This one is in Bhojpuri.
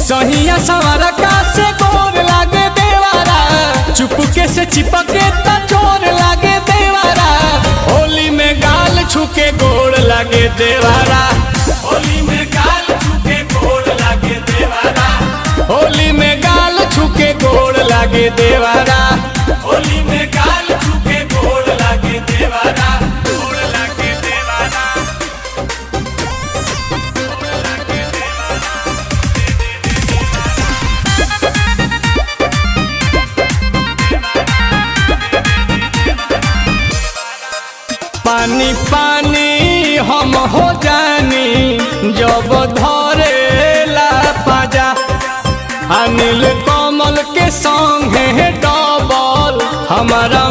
सहिया सवारा का से गोर लागे देवारा, चुपके से चिपके त चोर लागे देवारा। होली में गाल छुके गोड़ लागे देवारा, होली में गाल छुके गोड़ लागे देवारा, होली में गाल छुके गोड़ लागे देवारा, होली में गाल छुके गोड़ लागे देवारा, गोड़ लागे देवारा, गोड़ लागे पानी पानी हम हो जानी जब धरेला पाजा। अनिल कमल के संगे डबल हमारा